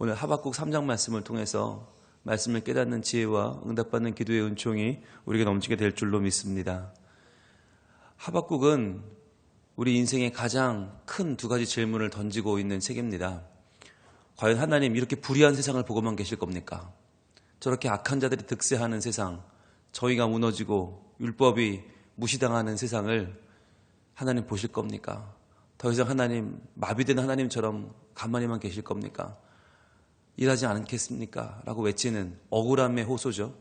오늘 하박국 3장 말씀을 통해서 말씀을 깨닫는 지혜와 응답받는 기도의 은총이 우리에게 넘치게 될 줄로 믿습니다. 하박국은 우리 인생의 가장 큰 두 가지 질문을 던지고 있는 책입니다. 과연 하나님 이렇게 불의한 세상을 보고만 계실 겁니까? 저렇게 악한 자들이 득세하는 세상, 저희가 무너지고 율법이 무시당하는 세상을 하나님 보실 겁니까? 더 이상 하나님, 마비된 하나님처럼 가만히만 계실 겁니까? 일하지 않겠습니까? 라고 외치는 억울함의 호소죠.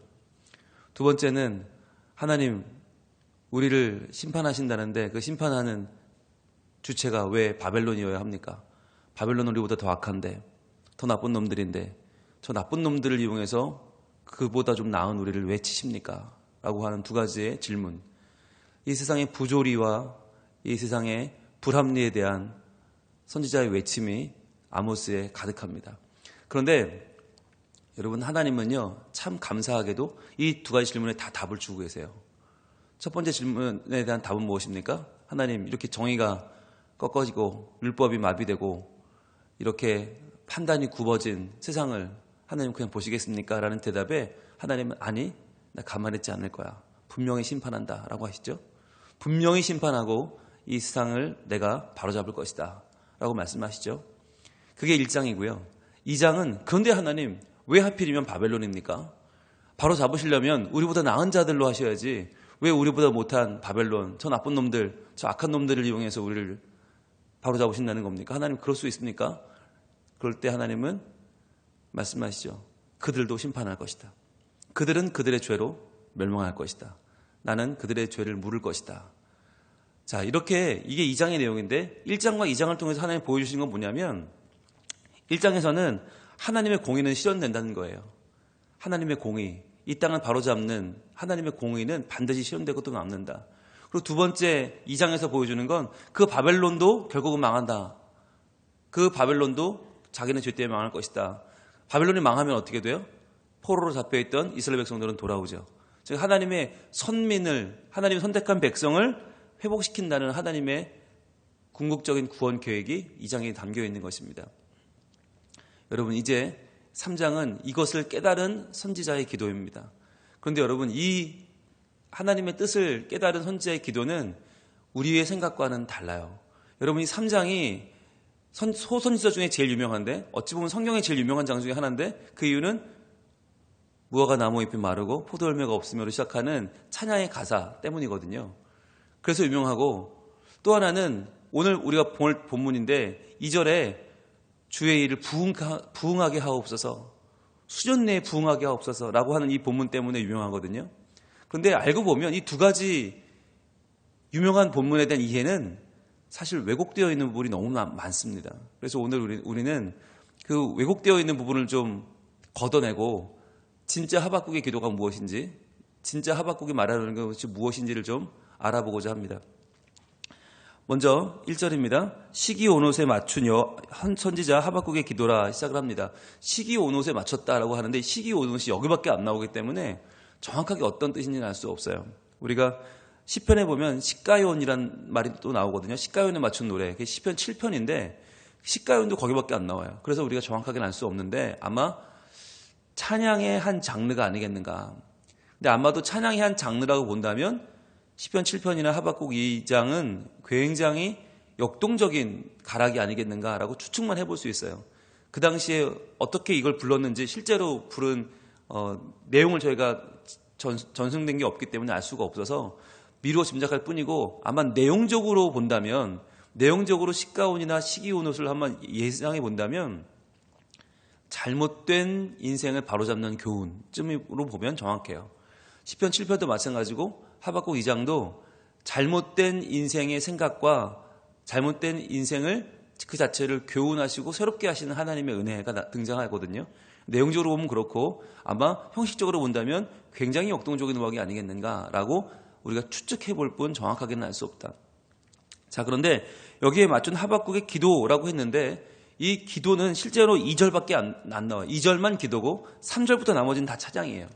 두 번째는 하나님 우리를 심판하신다는데 그 심판하는 주체가 왜 바벨론이어야 합니까? 바벨론은 우리보다 더 악한데, 더 나쁜 놈들인데 저 나쁜 놈들을 이용해서 그보다 좀 나은 우리를 왜 치십니까? 라고 하는 두 가지의 질문. 이 세상의 부조리와 이 세상의 불합리에 대한 선지자의 외침이 아모스에 가득합니다. 그런데 여러분, 하나님은요 참 감사하게도 이 두 가지 질문에 다 답을 주고 계세요. 첫 번째 질문에 대한 답은 무엇입니까? 하나님, 이렇게 정의가 꺾어지고 율법이 마비되고 이렇게 판단이 굽어진 세상을 하나님 그냥 보시겠습니까? 라는 대답에 하나님은 아니, 나 가만히 있지 않을 거야. 분명히 심판한다 라고 하시죠. 분명히 심판하고 이 세상을 내가 바로잡을 것이다 라고 말씀하시죠. 그게 1장이고요. 2장은 그런데 하나님 왜 하필이면 바벨론입니까? 바로 잡으시려면 우리보다 나은 자들로 하셔야지 왜 우리보다 못한 바벨론, 저 나쁜 놈들, 저 악한 놈들을 이용해서 우리를 바로 잡으신다는 겁니까? 하나님 그럴 수 있습니까? 그럴 때 하나님은 말씀하시죠. 그들도 심판할 것이다. 그들은 그들의 죄로 멸망할 것이다. 나는 그들의 죄를 물을 것이다. 자, 이렇게 이게 2장의 내용인데 1장과 2장을 통해서 하나님 보여주신 건 뭐냐면 1장에서는 하나님의 공의는 실현된다는 거예요. 하나님의 공의, 이 땅을 바로잡는 하나님의 공의는 반드시 실현되고 또 남는다. 그리고 두 번째 2장에서 보여주는 건 그 바벨론도 결국은 망한다. 그 바벨론도 자기는 죄 때문에 망할 것이다. 바벨론이 망하면 어떻게 돼요? 포로로 잡혀있던 이스라엘 백성들은 돌아오죠. 즉 하나님의 선민을, 하나님의 선택한 백성을 회복시킨다는 하나님의 궁극적인 구원 계획이 2장에 담겨 있는 것입니다. 여러분, 이제 3장은 이것을 깨달은 선지자의 기도입니다. 그런데 여러분, 이 하나님의 뜻을 깨달은 선지자의 기도는 우리의 생각과는 달라요. 여러분, 이 3장이 소선지자 중에 제일 유명한데, 어찌 보면 성경의 제일 유명한 장 중에 하나인데, 그 이유는 무화과 나무잎이 마르고 포도열매가 없으며로 시작하는 찬양의 가사 때문이거든요. 그래서 유명하고, 또 하나는 오늘 우리가 볼 본문인데 2절에 주의 일을 부응하게 하옵소서, 수년 내에 부응하게 하옵소서 라고 하는 이 본문 때문에 유명하거든요. 그런데 알고 보면 이 두 가지 유명한 본문에 대한 이해는 사실 왜곡되어 있는 부분이 너무 많습니다. 그래서 오늘 우리는 그 왜곡되어 있는 부분을 좀 걷어내고 진짜 하박국의 기도가 무엇인지, 진짜 하박국이 말하는 것이 무엇인지를 좀 알아보고자 합니다. 먼저 1절입니다. 시기 온옷에 맞춘 선지자 하박국의 기도라 시작을 합니다. 시기 온옷에 맞췄다라고 하는데 시기 온옷이 여기밖에 안 나오기 때문에 정확하게 어떤 뜻인지는 알 수 없어요. 우리가 시편에 보면 시가요온이란 말이 또 나오거든요. 시가요온에 맞춘 노래. 그게 시편 7편인데 시가요온도 거기밖에 안 나와요. 그래서 우리가 정확하게는 알 수 없는데 아마 찬양의 한 장르가 아니겠는가. 근데 아마도 찬양의 한 장르라고 본다면 시편 7편이나 하박국 2장은 굉장히 역동적인 가락이 아니겠는가라고 추측만 해볼 수 있어요. 그 당시에 어떻게 이걸 불렀는지 실제로 부른 내용을 저희가 전승된 게 없기 때문에 알 수가 없어서 미루어 짐작할 뿐이고, 아마 내용적으로 본다면, 내용적으로 시가온이나 시기온옷을 한번 예상해 본다면 잘못된 인생을 바로잡는 교훈쯤으로 보면 정확해요. 시편 7편도 마찬가지고 하박국 2장도 잘못된 인생의 생각과 잘못된 인생을 그 자체를 교훈하시고 새롭게 하시는 하나님의 은혜가 등장하거든요. 내용적으로 보면 그렇고 아마 형식적으로 본다면 굉장히 역동적인 음악이 아니겠는가라고 우리가 추측해 볼 뿐 정확하게는 알 수 없다. 자, 그런데 여기에 맞춘 하박국의 기도라고 했는데 이 기도는 실제로 2절밖에 안 나와요. 2절만 기도고 3절부터 나머지는 다 찬양이에요.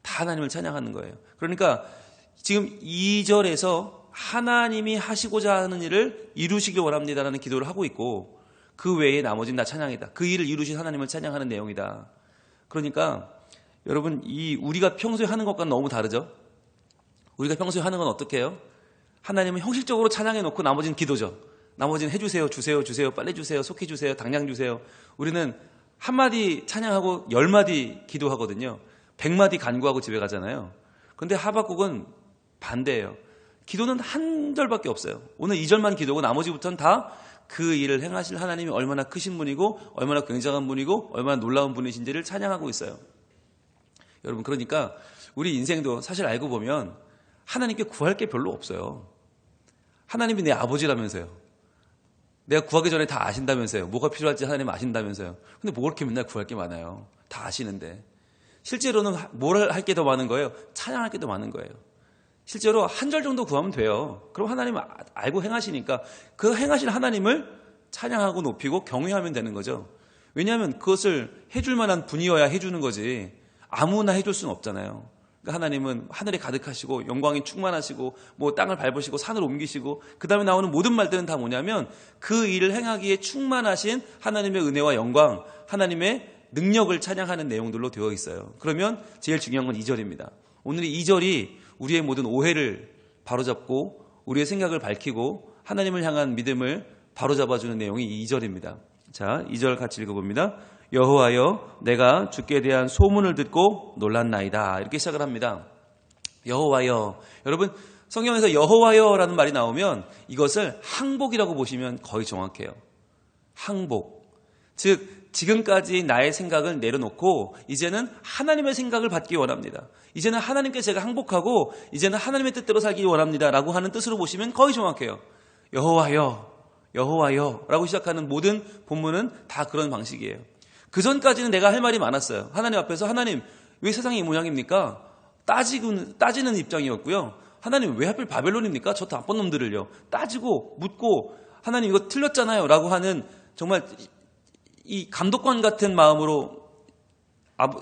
다 하나님을 찬양하는 거예요. 그러니까 지금 2절에서 하나님이 하시고자 하는 일을 이루시길 원합니다라는 기도를 하고 있고, 그 외에 나머지는 다 찬양이다. 그 일을 이루신 하나님을 찬양하는 내용이다. 그러니까 여러분, 우리가 평소에 하는 것과는 너무 다르죠. 우리가 평소에 하는 건 어떻게 해요? 하나님은 형식적으로 찬양해 놓고 나머지는 기도죠. 나머지는 해주세요, 주세요, 빨리 주세요, 속히 주세요, 당장 주세요. 우리는 한마디 찬양하고 10마디 기도하거든요. 100마디 간구하고 집에 가잖아요. 그런데 하박국은 반대예요. 기도는 한 절밖에 없어요. 오늘 2절만 기도고 나머지부터는 다 그 일을 행하실 하나님이 얼마나 크신 분이고 얼마나 굉장한 분이고 얼마나 놀라운 분이신지를 찬양하고 있어요. 여러분, 그러니까 우리 인생도 사실 알고 보면 하나님께 구할 게 별로 없어요. 하나님이 내 아버지라면서요. 내가 구하기 전에 다 아신다면서요. 뭐가 필요할지 하나님 아신다면서요. 근데 뭐 그렇게 맨날 구할 게 많아요. 다 아시는데. 실제로는 뭘 할 게 더 많은 거예요? 찬양할 게 더 많은 거예요. 실제로 한 절 정도 구하면 돼요. 그럼 하나님 알고 행하시니까 그 행하신 하나님을 찬양하고 높이고 경외하면 되는 거죠. 왜냐하면 그것을 해줄 만한 분이어야 해주는 거지 아무나 해줄 수는 없잖아요. 그러니까 하나님은 하늘에 가득하시고 영광이 충만하시고 뭐 땅을 밟으시고 산을 옮기시고 그 다음에 나오는 모든 말들은 다 뭐냐면 그 일을 행하기에 충만하신 하나님의 은혜와 영광, 하나님의 능력을 찬양하는 내용들로 되어 있어요. 그러면 제일 중요한 건 2절입니다. 오늘 이 2절이 우리의 모든 오해를 바로잡고 우리의 생각을 밝히고 하나님을 향한 믿음을 바로잡아주는 내용이 이 2절입니다. 자, 2절 같이 읽어봅니다. 여호와여, 내가 주께 대한 소문을 듣고 놀랐나이다. 이렇게 시작을 합니다. 여호와여. 여러분, 성경에서 여호와여라는 말이 나오면 이것을 항복이라고 보시면 거의 정확해요. 항복. 즉 지금까지 나의 생각을 내려놓고 이제는 하나님의 생각을 받기 원합니다. 이제는 하나님께 제가 항복하고 이제는 하나님의 뜻대로 살기 원합니다 라고 하는 뜻으로 보시면 거의 정확해요. 여호와여, 여호와여 라고 시작하는 모든 본문은 다 그런 방식이에요. 그 전까지는 내가 할 말이 많았어요. 하나님 앞에서 하나님 왜 세상이 이 모양입니까? 따지는 입장이었고요. 하나님 왜 하필 바벨론입니까? 저 나쁜 놈들을요. 따지고 묻고 하나님 이거 틀렸잖아요 라고 하는 정말 이 감독관 같은 마음으로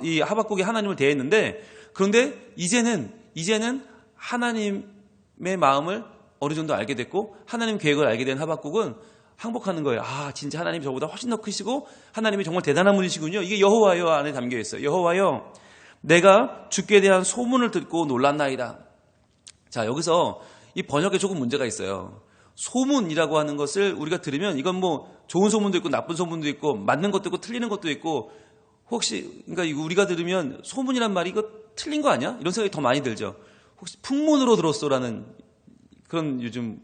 이 하박국이 하나님을 대했는데 그런데 이제는 하나님의 마음을 어느 정도 알게 됐고 하나님 계획을 알게 된 하박국은 항복하는 거예요. 아, 진짜 하나님이 저보다 훨씬 더 크시고 하나님이 정말 대단한 분이시군요. 이게 여호와여 안에 담겨 있어요. 여호와여, 내가 주께 대한 소문을 듣고 놀랐나이다. 자, 여기서 이 번역에 조금 문제가 있어요. 소문이라고 하는 것을 우리가 들으면 이건 뭐 좋은 소문도 있고 나쁜 소문도 있고 맞는 것도 있고 틀리는 것도 있고 혹시 그러니까 우리가 들으면 소문이란 말이 이거 틀린 거 아니야? 이런 생각이 더 많이 들죠. 혹시 풍문으로 들었어라는 그런 요즘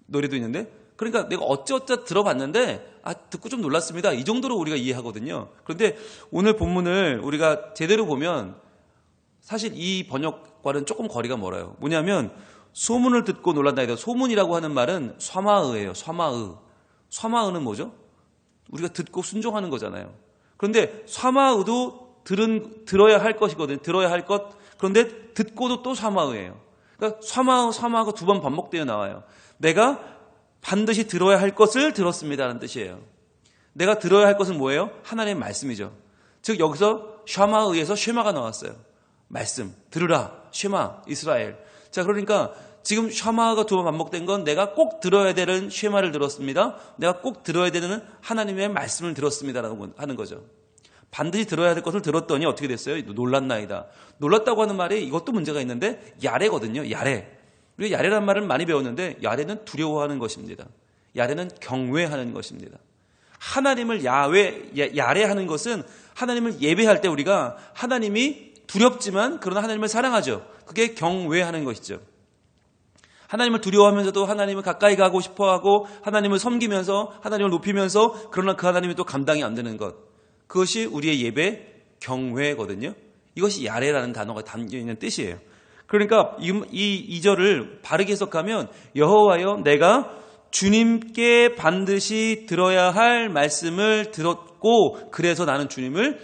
노래도 있는데 그러니까 내가 어쩌어쩌 들어봤는데 듣고 좀 놀랐습니다. 이 정도로 우리가 이해하거든요. 그런데 오늘 본문을 우리가 제대로 보면 사실 이 번역과는 조금 거리가 멀어요. 뭐냐면 소문을 듣고 놀란다이다. 소문이라고 하는 말은 쇠마의예요. 쇠마의는 뭐죠? 우리가 듣고 순종하는 거잖아요. 그런데 쇠마의도 들어야 할 것이거든요. 들어야 할 것. 그런데 듣고도 또 쇠마의예요. 그러니까 쇠마의가 두 번 반복되어 나와요. 내가 반드시 들어야 할 것을 들었습니다라는 뜻이에요. 내가 들어야 할 것은 뭐예요? 하나님의 말씀이죠. 즉 여기서 샤마의에서 쉐마가 나왔어요. 말씀, 들으라, 쉐마, 이스라엘. 자, 그러니까 지금 샤마가 두 번 반복된 건 내가 꼭 들어야 되는 쉐마를 들었습니다. 내가 꼭 들어야 되는 하나님의 말씀을 들었습니다라고 하는 거죠. 반드시 들어야 될 것을 들었더니 어떻게 됐어요? 놀랐나이다. 놀랐다고 하는 말이 이것도 문제가 있는데 야레거든요. 야레. 우리가 야레란 말을 많이 배웠는데 야레는 두려워하는 것입니다. 야레는 경외하는 것입니다. 하나님을 야레하는 것은 하나님을 예배할 때 우리가 하나님이 두렵지만 그러나 하나님을 사랑하죠. 그게 경외하는 것이죠. 하나님을 두려워하면서도 하나님을 가까이 가고 싶어하고 하나님을 섬기면서 하나님을 높이면서 그러나 그 하나님이 또 감당이 안 되는 것. 그것이 우리의 예배 경외거든요. 이것이 야레라는 단어가 담겨있는 뜻이에요. 그러니까 이 2절을 바르게 해석하면 여호와여, 내가 주님께 반드시 들어야 할 말씀을 들었고 그래서 나는 주님을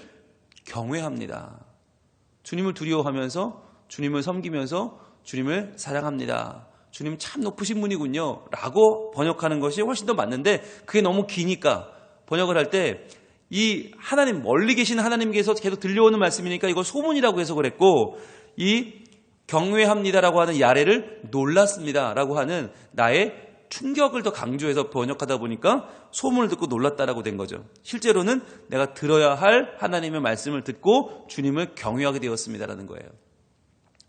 경외합니다. 주님을 두려워하면서 주님을 섬기면서 주님을 사랑합니다. 주님 참 높으신 분이군요 라고 번역하는 것이 훨씬 더 맞는데 그게 너무 기니까 번역을 할 때 이 하나님 멀리 계신 하나님께서 계속 들려오는 말씀이니까 이걸 소문이라고 해석을 했고 이 경외합니다라고 하는 야레를 놀랐습니다라고 하는 나의 충격을 더 강조해서 번역하다 보니까 소문을 듣고 놀랐다라고 된 거죠. 실제로는 내가 들어야 할 하나님의 말씀을 듣고 주님을 경외하게 되었습니다라는 거예요.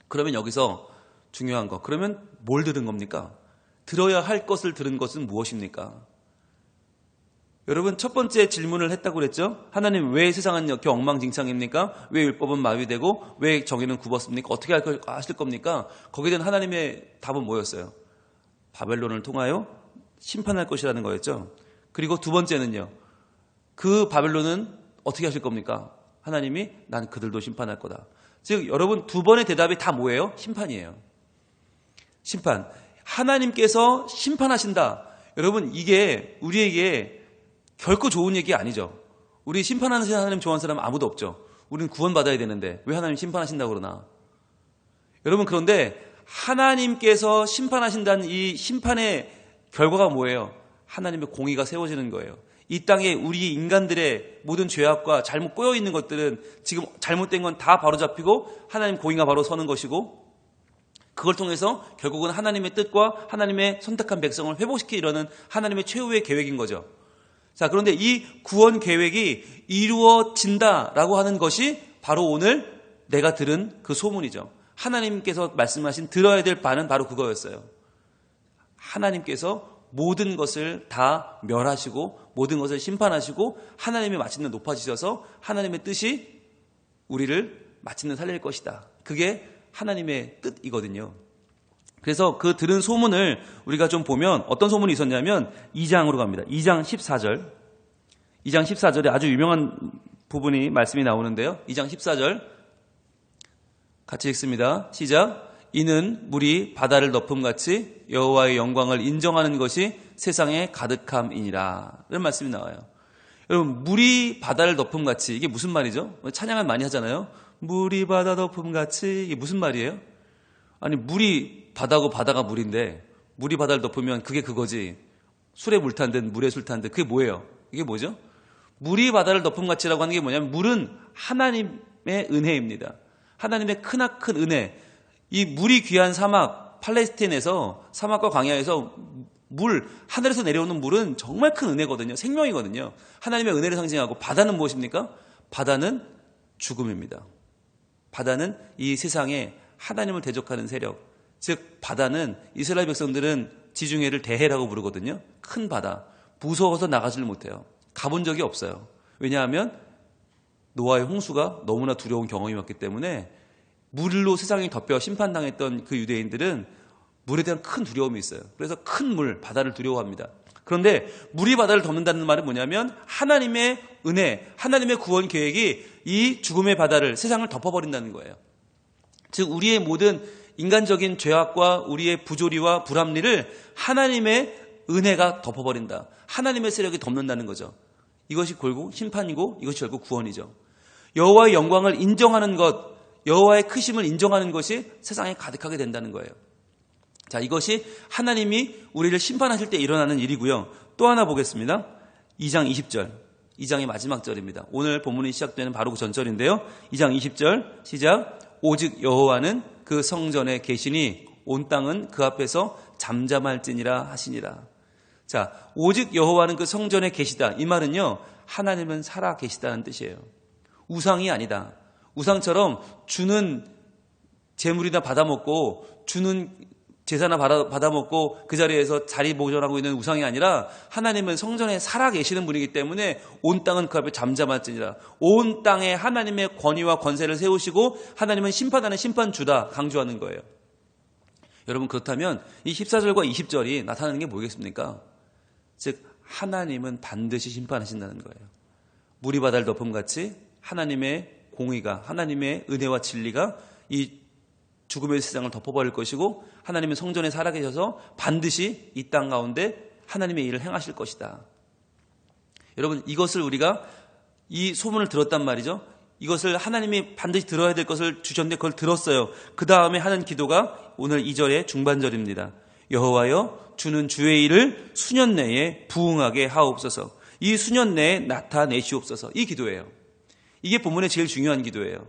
그러면 여기서 중요한 거, 그러면 뭘 들은 겁니까? 들어야 할 것을 들은 것은 무엇입니까? 여러분, 첫 번째 질문을 했다고 그랬죠? 하나님, 왜 세상은 이렇게 엉망진창입니까? 왜 율법은 마비되고 왜 정의는 굽었습니까? 어떻게 하실 겁니까? 거기에 대한 하나님의 답은 뭐였어요? 바벨론을 통하여 심판할 것이라는 거였죠. 그리고 두 번째는요, 그 바벨론은 어떻게 하실 겁니까? 하나님이 난 그들도 심판할 거다. 즉 여러분, 두 번의 대답이 다 뭐예요? 심판이에요. 심판. 하나님께서 심판하신다. 여러분, 이게 우리에게 결코 좋은 얘기 아니죠. 우리 심판하는 하나님 좋아하는 사람 아무도 없죠. 우리는 구원받아야 되는데 왜 하나님 심판하신다고 그러나? 여러분, 그런데 하나님께서 심판하신다는 이 심판의 결과가 뭐예요? 하나님의 공의가 세워지는 거예요. 이 땅에 우리 인간들의 모든 죄악과 잘못 꼬여있는 것들은 지금 잘못된 건 다 바로잡히고 하나님 공의가 바로 서는 것이고, 그걸 통해서 결국은 하나님의 뜻과 하나님의 선택한 백성을 회복시키려는 하나님의 최후의 계획인 거죠. 자, 그런데 이 구원 계획이 이루어진다라고 하는 것이 바로 오늘 내가 들은 그 소문이죠. 하나님께서 말씀하신 들어야 될 바는 바로 그거였어요. 하나님께서 모든 것을 다 멸하시고 모든 것을 심판하시고 하나님의 마침내 높아지셔서 하나님의 뜻이 우리를 마침내 살릴 것이다. 그게 하나님의 뜻이거든요. 그래서 그 들은 소문을 우리가 좀 보면 어떤 소문이 있었냐면 2장으로 갑니다. 2장 14절. 2장 14절에 아주 유명한 부분이 말씀이 나오는데요. 2장 14절 같이 읽습니다. 시작. 이는 물이 바다를 덮음같이 여호와의 영광을 인정하는 것이 세상에 가득함이니라. 이런 말씀이 나와요. 여러분, 물이 바다를 덮음같이, 이게 무슨 말이죠? 찬양을 많이 하잖아요. 물이 바다 덮음같이, 이게 무슨 말이에요? 아니, 물이 바다고 바다가 물인데 물이 바다를 덮으면 그게 그거지. 술에 물 탄 듯 물에 술 탄 듯, 그게 뭐예요? 이게 뭐죠? 물이 바다를 덮음같이라고 하는 게 뭐냐면 물은 하나님의 은혜입니다. 하나님의 크나큰 은혜. 이 물이 귀한 사막, 팔레스틴에서 사막과 광야에서 물, 하늘에서 내려오는 물은 정말 큰 은혜거든요. 생명이거든요. 하나님의 은혜를 상징하고, 바다는 무엇입니까? 바다는 죽음입니다. 바다는 이 세상에 하나님을 대적하는 세력, 즉 바다는 이스라엘 백성들은 지중해를 대해라고 부르거든요. 큰 바다, 무서워서 나가지를 못해요. 가본 적이 없어요. 왜냐하면 노아의 홍수가 너무나 두려운 경험이었기 때문에 물로 세상이 덮여 심판당했던 그 유대인들은 물에 대한 큰 두려움이 있어요. 그래서 큰 물, 바다를 두려워합니다. 그런데 물이 바다를 덮는다는 말은 뭐냐면 하나님의 은혜, 하나님의 구원 계획이 이 죽음의 바다를, 세상을 덮어버린다는 거예요. 즉 우리의 모든 인간적인 죄악과 우리의 부조리와 불합리를 하나님의 은혜가 덮어버린다. 하나님의 세력이 덮는다는 거죠. 이것이 결국 심판이고 이것이 결국 구원이죠. 여호와의 영광을 인정하는 것, 여호와의 크심을 인정하는 것이 세상에 가득하게 된다는 거예요. 자, 이것이 하나님이 우리를 심판하실 때 일어나는 일이고요. 또 하나 보겠습니다. 2장 20절. 2장의 마지막 절입니다. 오늘 본문이 시작되는 바로 그 전절인데요. 2장 20절 시작. 오직 여호와는 그 성전에 계시니 온 땅은 그 앞에서 잠잠할지니라 하시니라. 자, 오직 여호와는 그 성전에 계시다. 이 말은요, 하나님은 살아 계시다는 뜻이에요. 우상이 아니다. 우상처럼 주는 재물이나 받아먹고 주는 제사나 받아먹고 그 자리에서 자리 보존하고 있는 우상이 아니라 하나님은 성전에 살아 계시는 분이기 때문에 온 땅은 그 앞에 잠잠할지니라. 온 땅에 하나님의 권위와 권세를 세우시고 하나님은 심판하는 심판주다 강조하는 거예요. 여러분, 그렇다면 이 14절과 20절이 나타나는 게 뭐겠습니까? 즉 하나님은 반드시 심판하신다는 거예요. 물이 바다를 덮음같이 하나님의 공의가, 하나님의 은혜와 진리가 이 죽음의 세상을 덮어버릴 것이고 하나님은 성전에 살아계셔서 반드시 이 땅 가운데 하나님의 일을 행하실 것이다. 여러분, 이것을 우리가 이 소문을 들었단 말이죠. 이것을 하나님이 반드시 들어야 될 것을 주셨는데 그걸 들었어요. 그 다음에 하는 기도가 오늘 2절의 중반절입니다. 여호와여, 주는 주의 일을 수년 내에 부응하게 하옵소서. 이 수년 내에 나타내시옵소서. 이 기도예요. 이게 본문의 제일 중요한 기도예요.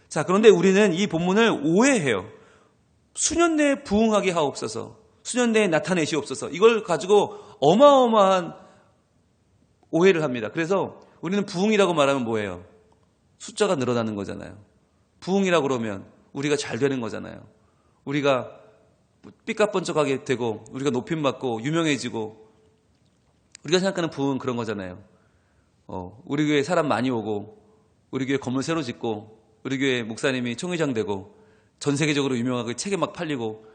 자, 그런데 우리는 이 본문을 오해해요. 수년 내에 부응하게 하옵소서. 수년 내에 나타내시옵소서. 이걸 가지고 어마어마한 오해를 합니다. 그래서 우리는 부흥이라고 말하면 뭐예요? 숫자가 늘어나는 거잖아요. 부흥이라고 그러면 우리가 잘 되는 거잖아요. 우리가 삐까뻔쩍하게 되고 우리가 높임받고 유명해지고 우리가 생각하는 부흥은 그런 거잖아요. 우리 교회 사람 많이 오고 우리 교회 건물 새로 짓고 우리 교회 목사님이 총회장 되고 전 세계적으로 유명하고 책에 막 팔리고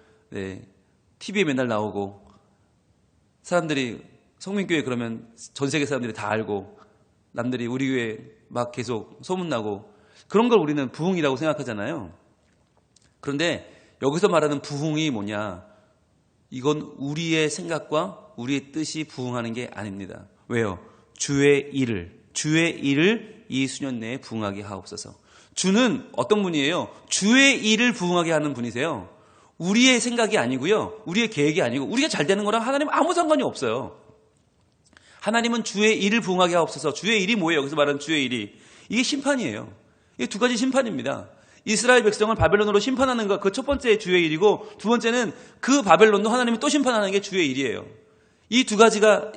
TV에 맨날 나오고 사람들이 성민교회 그러면 전 세계 사람들이 다 알고 남들이 우리 교회 막 계속 소문나고 그런 걸 우리는 부흥이라고 생각하잖아요. 그런데 여기서 말하는 부흥이 뭐냐? 이건 우리의 생각과 우리의 뜻이 부흥하는 게 아닙니다. 왜요? 주의 일을 이 수년 내에 부흥하게 하옵소서. 주는 어떤 분이에요? 주의 일을 부흥하게 하는 분이세요. 우리의 생각이 아니고요. 우리의 계획이 아니고 우리가 잘 되는 거랑 하나님 아무 상관이 없어요. 하나님은 주의 일을 부흥하게 하옵소서. 주의 일이 뭐예요? 여기서 말하는 주의 일이. 이게 심판이에요. 이게 두 가지 심판입니다. 이스라엘 백성을 바벨론으로 심판하는 것, 그 첫 번째 주의 일이고 두 번째는 그 바벨론도 하나님이 또 심판하는 게 주의 일이에요. 이 두 가지가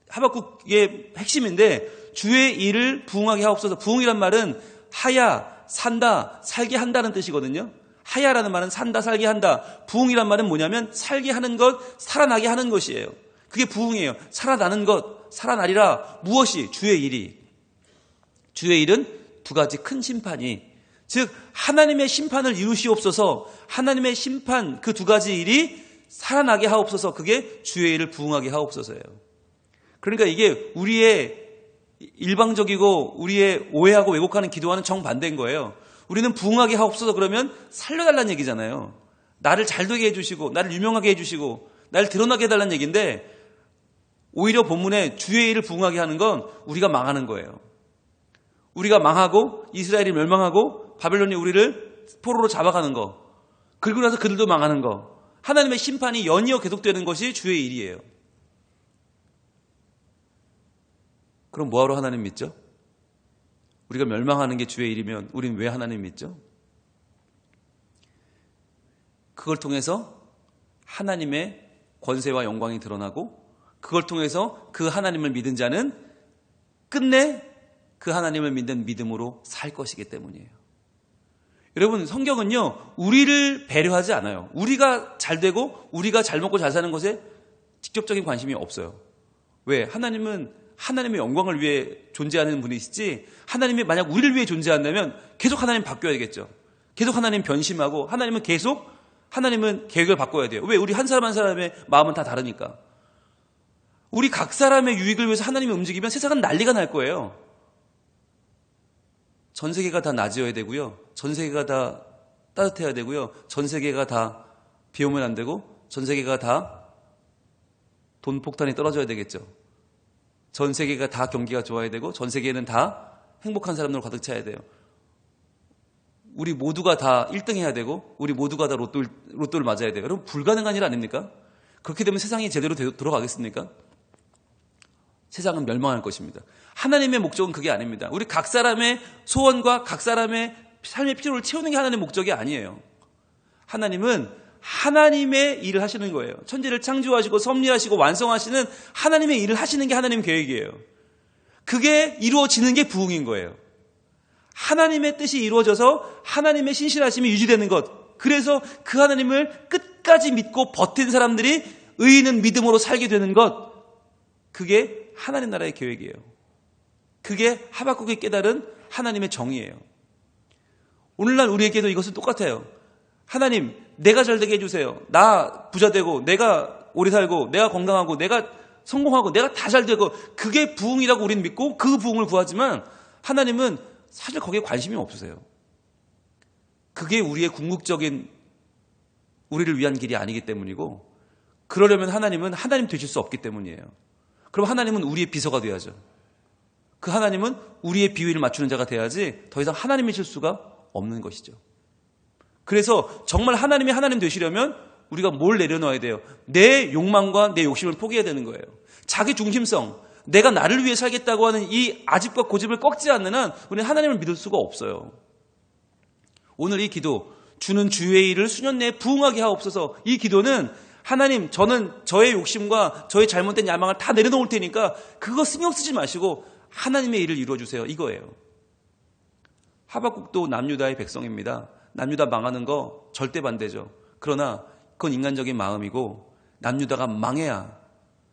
하박국의 핵심인데 주의 일을 부흥하게 하옵소서. 부흥이란 말은 하야, 산다, 살게 한다는 뜻이거든요. 하야라는 말은 산다, 살게 한다. 부흥이란 말은 뭐냐면 살게 하는 것, 살아나게 하는 것이에요. 그게 부흥이에요. 살아나는 것, 살아나리라. 무엇이? 주의 일이. 주의 일은 두 가지 큰 심판이, 즉 하나님의 심판을 이루시옵소서. 하나님의 심판 그 두 가지 일이 살아나게 하옵소서. 그게 주의 일을 부흥하게 하옵소서예요. 그러니까 이게 우리의 일방적이고 우리의 오해하고 왜곡하는 기도와는 정반대인 거예요. 우리는 부흥하게 하옵소서 그러면 살려달라는 얘기잖아요. 나를 잘되게 해주시고 나를 유명하게 해주시고 나를 드러나게 해달라는 얘기인데 오히려 본문에 주의 일을 부흥하게 하는 건 우리가 망하는 거예요. 우리가 망하고 이스라엘이 멸망하고 바벨론이 우리를 포로로 잡아가는 거, 그리고 나서 그들도 망하는 거, 하나님의 심판이 연이어 계속되는 것이 주의 일이에요. 그럼 뭐하러 하나님 믿죠? 우리가 멸망하는 게 주의 일이면 우리는 왜 하나님 믿죠? 그걸 통해서 하나님의 권세와 영광이 드러나고 그걸 통해서 그 하나님을 믿은 자는 끝내 그 하나님을 믿는 믿음으로 살 것이기 때문이에요. 여러분, 성경은요 우리를 배려하지 않아요. 우리가 잘 되고 우리가 잘 먹고 잘 사는 것에 직접적인 관심이 없어요. 왜? 하나님은 하나님의 영광을 위해 존재하는 분이시지, 하나님이 만약 우리를 위해 존재한다면 계속 하나님 바뀌어야 되겠죠. 계속 하나님 변심하고 하나님은 계속 하나님은 계획을 바꿔야 돼요. 왜? 우리 한 사람 한 사람의 마음은 다 다르니까. 우리 각 사람의 유익을 위해서 하나님이 움직이면 세상은 난리가 날 거예요. 전 세계가 다 나아져야 되고요. 전 세계가 다 따뜻해야 되고요. 전 세계가 다 비 오면 안 되고 전 세계가 다 돈 폭탄이 떨어져야 되겠죠. 전 세계가 다 경기가 좋아야 되고 전 세계는 다 행복한 사람들로 가득 차야 돼요. 우리 모두가 다 1등 해야 되고 우리 모두가 다 로또를 맞아야 돼요. 여러분, 불가능한 일 아닙니까? 그렇게 되면 세상이 제대로 돌아가겠습니까? 세상은 멸망할 것입니다. 하나님의 목적은 그게 아닙니다. 우리 각 사람의 소원과 각 사람의 삶의 필요를 채우는 게 하나님의 목적이 아니에요. 하나님은 하나님의 일을 하시는 거예요. 천지를 창조하시고 섭리하시고 완성하시는 하나님의 일을 하시는 게 하나님 계획이에요. 그게 이루어지는 게 부흥인 거예요. 하나님의 뜻이 이루어져서 하나님의 신실하심이 유지되는 것. 그래서 그 하나님을 끝까지 믿고 버틴 사람들이 의인은 믿음으로 살게 되는 것. 그게 하나님 나라의 계획이에요. 그게 하박국이 깨달은 하나님의 정의예요. 오늘날 우리에게도 이것은 똑같아요. 하나님, 내가 잘되게 해주세요. 나 부자 되고 내가 오래 살고 내가 건강하고 내가 성공하고 내가 다 잘되고, 그게 부흥이라고 우리는 믿고 그 부흥을 구하지만 하나님은 사실 거기에 관심이 없으세요. 그게 우리의 궁극적인 우리를 위한 길이 아니기 때문이고, 그러려면 하나님은 하나님 되실 수 없기 때문이에요. 그럼 하나님은 우리의 비서가 돼야죠. 그 하나님은 우리의 비위를 맞추는 자가 돼야지 더 이상 하나님이실 수가 없는 것이죠. 그래서 정말 하나님이 하나님 되시려면 우리가 뭘 내려놓아야 돼요? 내 욕망과 내 욕심을 포기해야 되는 거예요. 자기 중심성, 내가 나를 위해 살겠다고 하는 이 아집과 고집을 꺾지 않는 한 우리는 하나님을 믿을 수가 없어요. 오늘 이 기도, 주는 주의 일을 수년 내에 부흥하게 하옵소서, 이 기도는 하나님, 저는 저의 욕심과 저의 잘못된 야망을 다 내려놓을 테니까 그거 신경 쓰지 마시고 하나님의 일을 이루어주세요. 이거예요. 하박국도 남유다의 백성입니다. 남유다 망하는 거 절대 반대죠. 그러나 그건 인간적인 마음이고 남유다가 망해야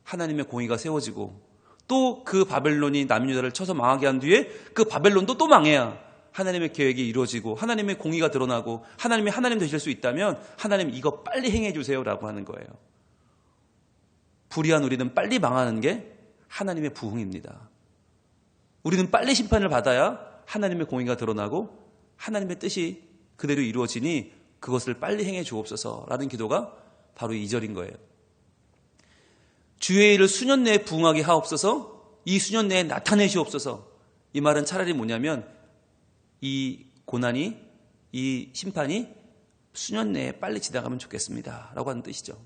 하나님의 공의가 세워지고 또 그 바벨론이 남유다를 쳐서 망하게 한 뒤에 그 바벨론도 또 망해야 하나님의 계획이 이루어지고 하나님의 공의가 드러나고 하나님이 하나님 되실 수 있다면 하나님 이거 빨리 행해 주세요라고 하는 거예요. 불의한 우리는 빨리 망하는 게 하나님의 부흥입니다. 우리는 빨리 심판을 받아야 하나님의 공의가 드러나고 하나님의 뜻이 그대로 이루어지니 그것을 빨리 행해 주옵소서라는 기도가 바로 2절인 거예요. 주의 일을 수년 내에 부흥하게 하옵소서, 이 수년 내에 나타내시옵소서. 이 말은 차라리 뭐냐면 이 고난이, 이 심판이 수년 내에 빨리 지나가면 좋겠습니다 라고 하는 뜻이죠.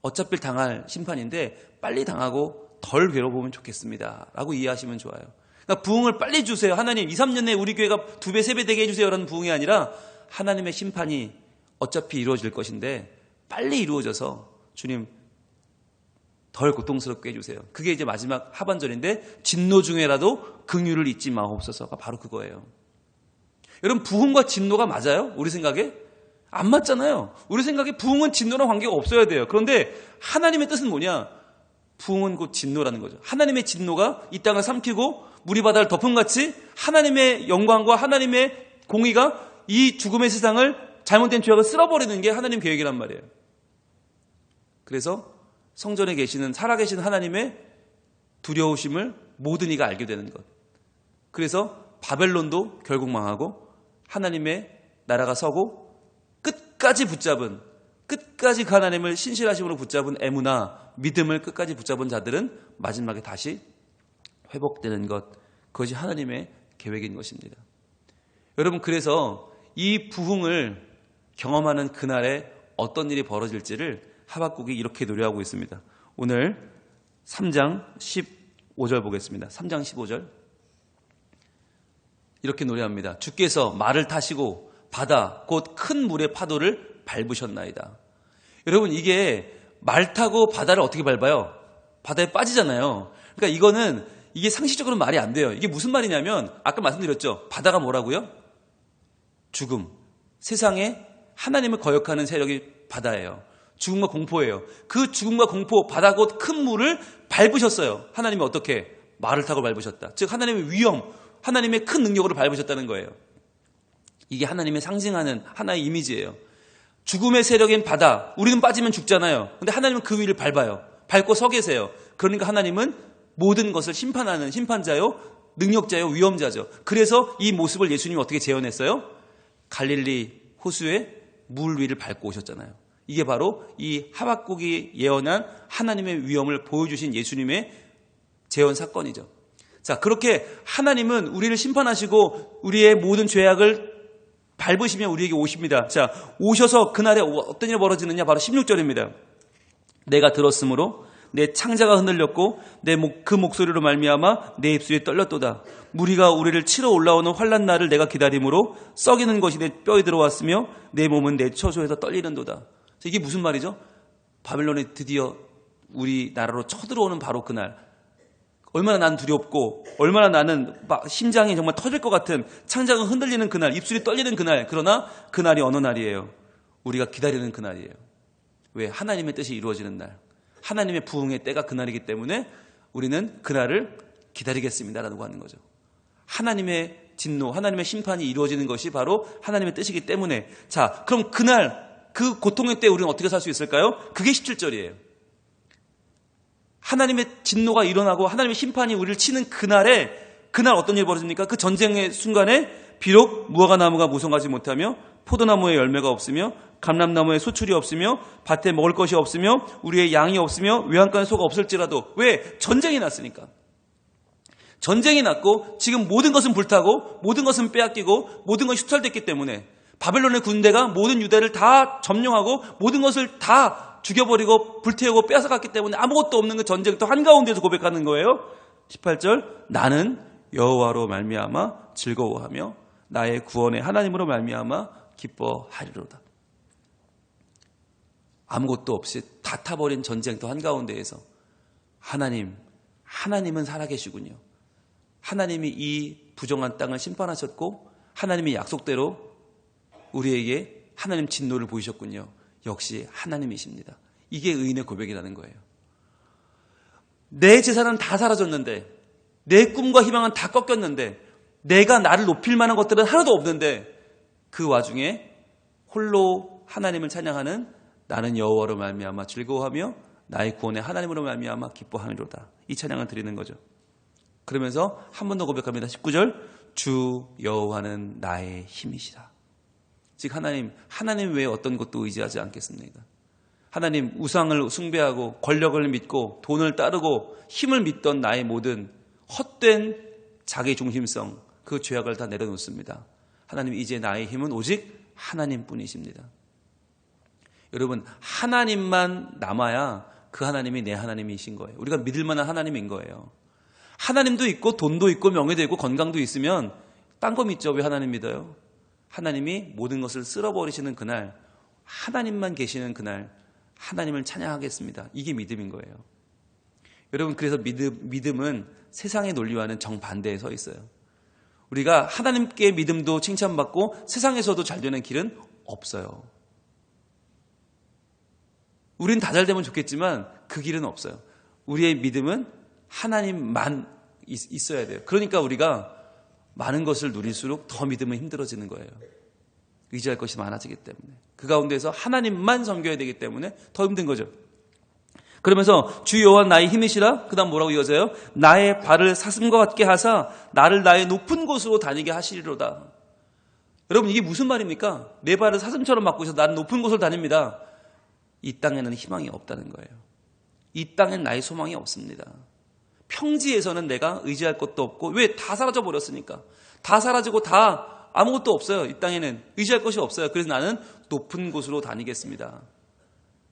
어차피 당할 심판인데 빨리 당하고 덜 괴로우면 좋겠습니다 라고 이해하시면 좋아요. 그러니까 부흥을 빨리 주세요. 하나님 2, 3년 내에 우리 교회가 2배, 3배 되게 해주세요 라는 부흥이 아니라 하나님의 심판이 어차피 이루어질 것인데 빨리 이루어져서 주님 덜 고통스럽게 해주세요. 그게 이제 마지막 하반절인데 진노 중에라도 긍휼을 잊지 마옵소서가 바로 그거예요. 여러분 부흥과 진노가 맞아요? 우리 생각에? 안 맞잖아요. 우리 생각에 부흥은 진노랑 관계가 없어야 돼요. 그런데 하나님의 뜻은 뭐냐? 부흥은 곧 진노라는 거죠. 하나님의 진노가 이 땅을 삼키고 물이 바다를 덮음같이 하나님의 영광과 하나님의 공의가 이 죽음의 세상을 잘못된 죄악을 쓸어버리는 게 하나님 계획이란 말이에요. 그래서 성전에 계시는 살아계신 하나님의 두려우심을 모든 이가 알게 되는 것. 그래서 바벨론도 결국 망하고 하나님의 나라가 서고 끝까지 그 하나님을 신실하심으로 붙잡은 에무나 믿음을 끝까지 붙잡은 자들은 마지막에 다시 회복되는 것. 그것이 하나님의 계획인 것입니다. 여러분 그래서 이 부흥을 경험하는 그날에 어떤 일이 벌어질지를 하박국이 이렇게 노래하고 있습니다. 오늘 3장 15절 보겠습니다. 3장 15절 이렇게 노래합니다. 주께서 말을 타시고 바다 곧 큰 물의 파도를 밟으셨나이다. 여러분 이게 말 타고 바다를 어떻게 밟아요? 바다에 빠지잖아요. 그러니까 이게 상식적으로 말이 안 돼요. 이게 무슨 말이냐면 아까 말씀드렸죠. 바다가 뭐라고요? 죽음. 세상에 하나님을 거역하는 세력이 바다예요. 죽음과 공포예요. 그 죽음과 공포, 바다 곧 큰 물을 밟으셨어요. 하나님이 어떻게? 말을 타고 밟으셨다. 즉 하나님의 위엄, 하나님의 큰 능력으로 밟으셨다는 거예요. 이게 하나님의 상징하는 하나의 이미지예요. 죽음의 세력인 바다, 우리는 빠지면 죽잖아요. 근데 하나님은 그 위를 밟아요. 밟고 서 계세요. 그러니까 하나님은 모든 것을 심판하는 심판자요, 능력자요, 위엄자죠. 그래서 이 모습을 예수님이 어떻게 재현했어요? 갈릴리 호수의 물 위를 밟고 오셨잖아요. 이게 바로 이 하박국이 예언한 하나님의 위엄을 보여주신 예수님의 재현 사건이죠. 자, 그렇게 하나님은 우리를 심판하시고 우리의 모든 죄악을 밟으시며 우리에게 오십니다. 자, 오셔서 그날에 어떤 일이 벌어지느냐? 바로 16절입니다. 내가 들었으므로 내 창자가 흔들렸고 그 목소리로 말미암아 내 입술이 떨렸도다. 무리가 우리를 치러 올라오는 환난 날을 내가 기다림으로 썩이는 것이 내 뼈에 들어왔으며 내 몸은 내 처소에서 떨리는도다. 이게 무슨 말이죠? 바벨론이 드디어 우리나라로 쳐들어오는 바로 그날. 얼마나 난 두렵고 얼마나 나는 심장이 정말 터질 것 같은 창자가 흔들리는 그날, 입술이 떨리는 그날. 그러나 그날이 어느 날이에요? 우리가 기다리는 그날이에요. 왜? 하나님의 뜻이 이루어지는 날. 하나님의 부흥의 때가 그날이기 때문에 우리는 그날을 기다리겠습니다라고 하는 거죠. 하나님의 진노, 하나님의 심판이 이루어지는 것이 바로 하나님의 뜻이기 때문에. 자, 그럼 그날 그 고통의 때 우리는 어떻게 살 수 있을까요? 그게 17절이에요. 하나님의 진노가 일어나고 하나님의 심판이 우리를 치는 그날 어떤 일이 벌어집니까? 그 전쟁의 순간에 비록 무화과 나무가 무성하지 못하며 포도나무에 열매가 없으며 감람나무에 소출이 없으며 밭에 먹을 것이 없으며 우리의 양이 없으며 외양간에 소가 없을지라도. 왜? 전쟁이 났으니까. 전쟁이 났고 지금 모든 것은 불타고 모든 것은 빼앗기고 모든 것이 수탈됐기 때문에 바벨론의 군대가 모든 유대를 다 점령하고 모든 것을 다 죽여버리고 불태우고 빼앗아갔기 때문에 아무것도 없는 그 전쟁터 한가운데서 고백하는 거예요. 18절 나는 여호와로 말미암아 즐거워하며 나의 구원의 하나님으로 말미암아 기뻐하리로다. 아무것도 없이 다 타버린 전쟁터 한가운데에서 하나님은 살아계시군요. 하나님이 이 부정한 땅을 심판하셨고 하나님의 약속대로 우리에게 하나님 진노를 보이셨군요. 역시 하나님이십니다. 이게 의인의 고백이라는 거예요. 내 재산은 다 사라졌는데, 내 꿈과 희망은 다 꺾였는데, 내가 나를 높일 만한 것들은 하나도 없는데, 그 와중에 홀로 하나님을 찬양하는 나는 여호와로 말미암아 즐거워하며 나의 구원의 하나님으로 말미암아 기뻐하리로다. 이 찬양을 드리는 거죠. 그러면서 한 번 더 고백합니다. 19절 주 여호와는 나의 힘이시라. 즉 하나님 외에 어떤 것도 의지하지 않겠습니까? 하나님 우상을 숭배하고 권력을 믿고 돈을 따르고 힘을 믿던 나의 모든 헛된 자기 중심성, 그 죄악을 다 내려놓습니다. 하나님 이제 나의 힘은 오직 하나님뿐이십니다. 여러분 하나님만 남아야 그 하나님이 내 하나님이신 거예요. 우리가 믿을 만한 하나님인 거예요. 하나님도 있고 돈도 있고 명예도 있고 건강도 있으면 딴 거 믿죠. 왜 하나님 믿어요? 하나님이 모든 것을 쓸어버리시는 그날, 하나님만 계시는 그날 하나님을 찬양하겠습니다. 이게 믿음인 거예요. 여러분 그래서 믿음은 세상의 논리와는 정반대에 서 있어요. 우리가 하나님께 믿음도 칭찬받고 세상에서도 잘 되는 길은 없어요. 우린 다 잘 되면 좋겠지만 그 길은 없어요. 우리의 믿음은 하나님만 있어야 돼요. 그러니까 우리가 많은 것을 누릴수록 더 믿음은 힘들어지는 거예요. 의지할 것이 많아지기 때문에. 그 가운데서 하나님만 섬겨야 되기 때문에 더 힘든 거죠. 그러면서 주 여호와 나의 힘이시라. 그 다음 뭐라고 이어져요? 나의 발을 사슴과 같게 하사 나를 나의 높은 곳으로 다니게 하시리로다. 여러분 이게 무슨 말입니까? 내 발을 사슴처럼 막고 있어서 나는 높은 곳을 다닙니다. 이 땅에는 희망이 없다는 거예요. 이 땅엔 나의 소망이 없습니다. 평지에서는 내가 의지할 것도 없고, 왜? 다 사라져 버렸으니까. 다 사라지고 다 아무것도 없어요. 이 땅에는 의지할 것이 없어요. 그래서 나는 높은 곳으로 다니겠습니다.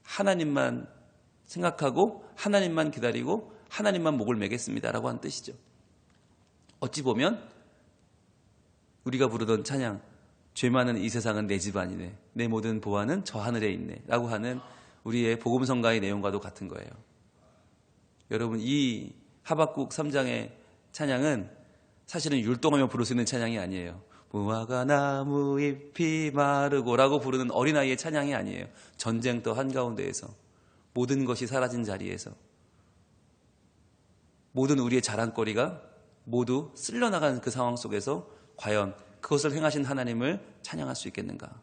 하나님만 생각하고 하나님만 기다리고 하나님만 목을 매겠습니다라고 하는 뜻이죠. 어찌 보면 우리가 부르던 찬양, 죄 많은 이 세상은 내 집안이네, 내 모든 보화는 저 하늘에 있네 라고 하는 우리의 복음성가의 내용과도 같은 거예요. 여러분 이 하박국 3장의 찬양은 사실은 율동하며 부를 수 있는 찬양이 아니에요. 무화과 나무 잎이 마르고 라고 부르는 어린아이의 찬양이 아니에요. 전쟁터 한가운데에서 모든 것이 사라진 자리에서 모든 우리의 자랑거리가 모두 쓸려나가는 그 상황 속에서 과연 그것을 행하신 하나님을 찬양할 수 있겠는가?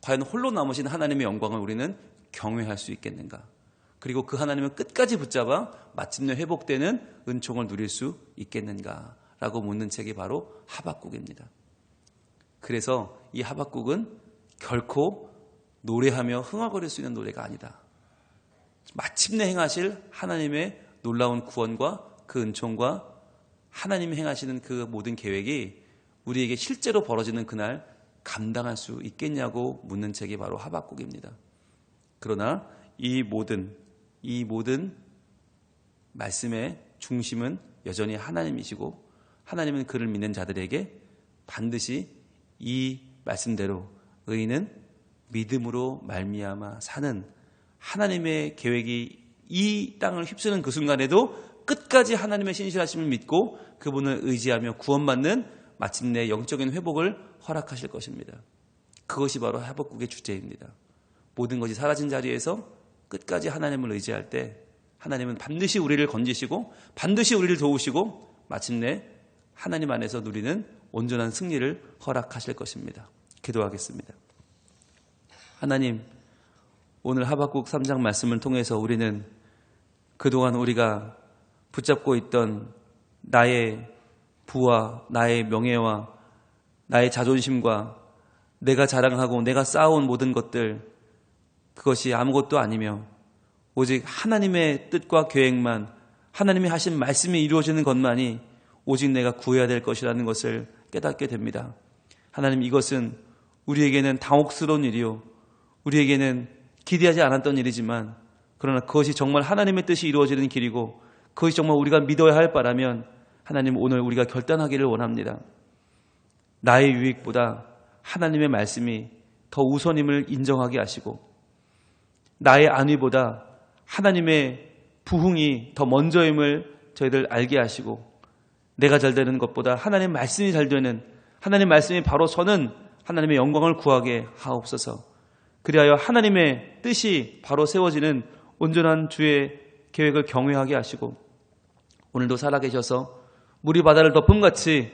과연 홀로 남으신 하나님의 영광을 우리는 경외할 수 있겠는가? 그리고 그 하나님을 끝까지 붙잡아 마침내 회복되는 은총을 누릴 수 있겠는가? 라고 묻는 책이 바로 하박국입니다. 그래서 이 하박국은 결코 노래하며 흥얼거릴 수 있는 노래가 아니다. 마침내 행하실 하나님의 놀라운 구원과 그 은총과 하나님이 행하시는 그 모든 계획이 우리에게 실제로 벌어지는 그날 감당할 수 있겠냐고 묻는 책이 바로 하박국입니다. 그러나 이 모든 말씀의 중심은 여전히 하나님이시고 하나님은 그를 믿는 자들에게 반드시 이 말씀대로 의인은 믿음으로 말미암아 사는 하나님의 계획이 이 땅을 휩쓰는 그 순간에도 끝까지 하나님의 신실하심을 믿고 그분을 의지하며 구원받는 마침내 영적인 회복을 허락하실 것입니다. 그것이 바로 하박국의 주제입니다. 모든 것이 사라진 자리에서 끝까지 하나님을 의지할 때 하나님은 반드시 우리를 건지시고 반드시 우리를 도우시고 마침내 하나님 안에서 누리는 온전한 승리를 허락하실 것입니다. 기도하겠습니다. 하나님, 오늘 하박국 3장 말씀을 통해서 우리는 그동안 우리가 붙잡고 있던 나의 부와 나의 명예와 나의 자존심과 내가 자랑하고 내가 쌓아온 모든 것들, 그것이 아무것도 아니며 오직 하나님의 뜻과 계획만, 하나님이 하신 말씀이 이루어지는 것만이 오직 내가 구해야 될 것이라는 것을 깨닫게 됩니다. 하나님, 이것은 우리에게는 당혹스러운 일이요, 우리에게는 기대하지 않았던 일이지만 그러나 그것이 정말 하나님의 뜻이 이루어지는 길이고 그것이 정말 우리가 믿어야 할 바라면 하나님, 오늘 우리가 결단하기를 원합니다. 나의 유익보다 하나님의 말씀이 더 우선임을 인정하게 하시고 나의 안위보다 하나님의 부흥이 더 먼저임을 저희들 알게 하시고, 내가 잘 되는 것보다 하나님의 말씀이 잘 되는, 하나님의 말씀이 바로 서는 하나님의 영광을 구하게 하옵소서. 그리하여 하나님의 뜻이 바로 세워지는 온전한 주의 계획을 경외하게 하시고, 오늘도 살아계셔서 물이 바다를 덮음같이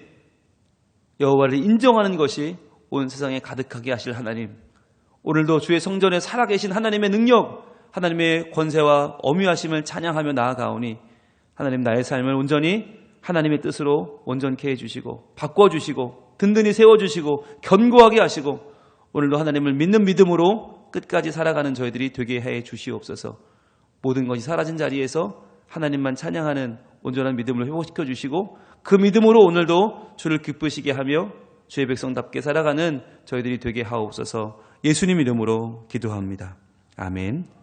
여호와를 인정하는 것이 온 세상에 가득하게 하실 하나님, 오늘도 주의 성전에 살아계신 하나님의 능력, 하나님의 권세와 어미하심을 찬양하며 나아가오니, 하나님 나의 삶을 온전히 하나님의 뜻으로 온전케 해주시고 바꿔주시고 든든히 세워주시고 견고하게 하시고, 오늘도 하나님을 믿는 믿음으로 끝까지 살아가는 저희들이 되게 해 주시옵소서. 모든 것이 사라진 자리에서 하나님만 찬양하는 온전한 믿음을 회복시켜 주시고, 그 믿음으로 오늘도 주를 기쁘시게 하며 주의 백성답게 살아가는 저희들이 되게 하옵소서. 예수님 이름으로 기도합니다. 아멘.